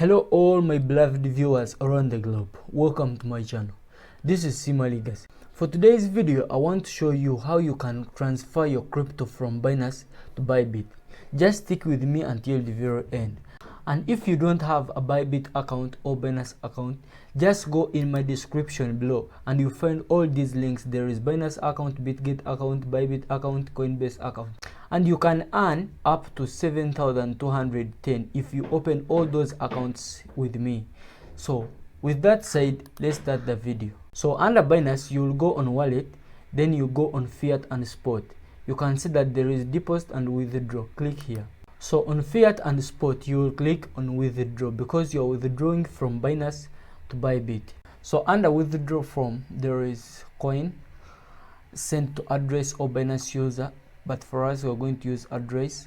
Hello all my beloved viewers around the globe, welcome to my channel. This is Sima Legacy. For today's video, I want to show you how you can transfer your crypto from Binance to Bybit. Just stick with me until the very end. And if you don't have a Bybit account or Binance account, just go in my description below and you find all these links. There is Binance account, Bitget account, Bybit account, Coinbase account. And you can earn up to 7,210 if you open all those accounts with me. So with that said, let's start the video. So under Binance, you will go on wallet, then you go on fiat and spot. You can see that there is deposit and withdraw. Click here. So on fiat and spot, you will click on withdraw because you're withdrawing from Binance to Bybit. So under withdraw from, there is coin sent to address or Binance user, but for us we're going to use address.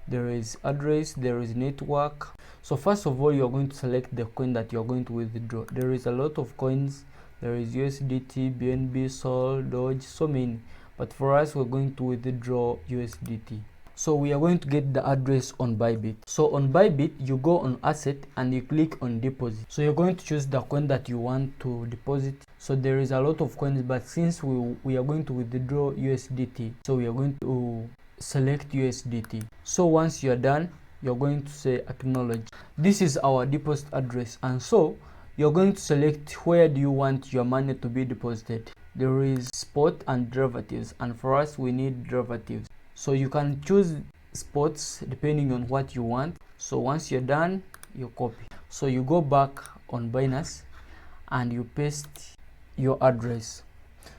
There is address, there is network. So first of all, you're going to select the coin that you're going to withdraw. There is a lot of coins. There is USDT, BNB, Sol, Doge, so many, but for us we're going to withdraw USDT. So we are going to get the address on Bybit. So on Bybit, you go on asset and you click on deposit. So you're going to choose the coin that you want to deposit. So there is a lot of coins, but since we are going to withdraw USDT, so we are going to select USDT. So once you're done, you're going to say acknowledge. This is our deposit address, and so you're going to select where do you want your money to be deposited. There is spot and derivatives, and for us we need derivatives. So you can choose spots depending on what you want. So once you're done, you copy. So you go back on Binance and you paste your address.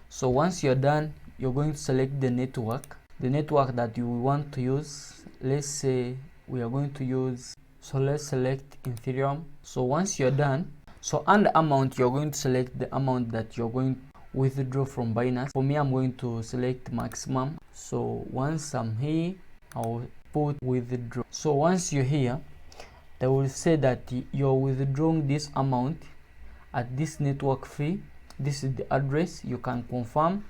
So once you're done, you're going to select the network that you want to use. Let's say we are going to use, so let's select Ethereum. So once you're done, so under amount, you're going to select the amount that you're going to withdraw from Binance. For me, I'm going to select maximum. So once I'm here, I'll put withdraw. So once you're here, they will say that you're withdrawing this amount at this network fee. This is the address. You can confirm.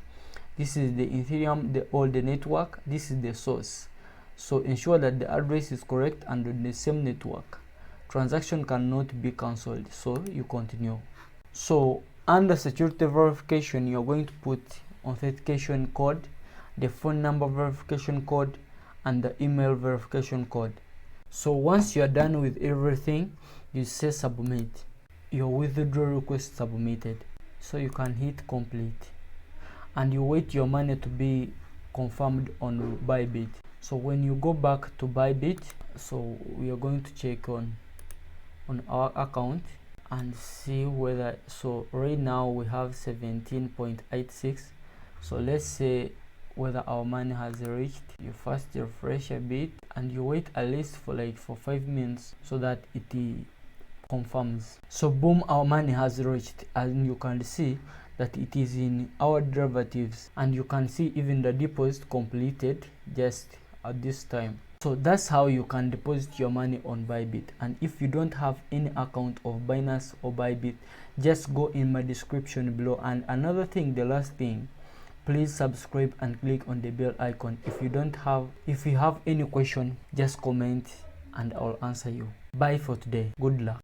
This is the Ethereum, or the network. This is the source. So ensure that the address is correct and on the same network. Transaction cannot be cancelled, so you continue. So under security verification, you're going to put authentication code, the phone number verification code, and the email verification code. So once you're done with everything, you say submit. Your withdrawal request submitted. So you can hit complete and you wait your money to be confirmed on Bybit. So when you go back to Bybit, so we are going to check on our account and see whether, so right now we have 17.86. so let's say whether our money has reached. You first refresh a bit and you wait at least for 5 minutes so that it confirms. So boom, our money has reached, and you can see that it is in our derivatives, and you can see even the deposit completed just at this time. So that's how you can deposit your money on Bybit. And if you don't have any account of Binance or Bybit, just go in my description below. And another thing, the last thing, please subscribe and click on the bell icon. If you have any question, just comment and I'll answer you. Bye for today. Good luck.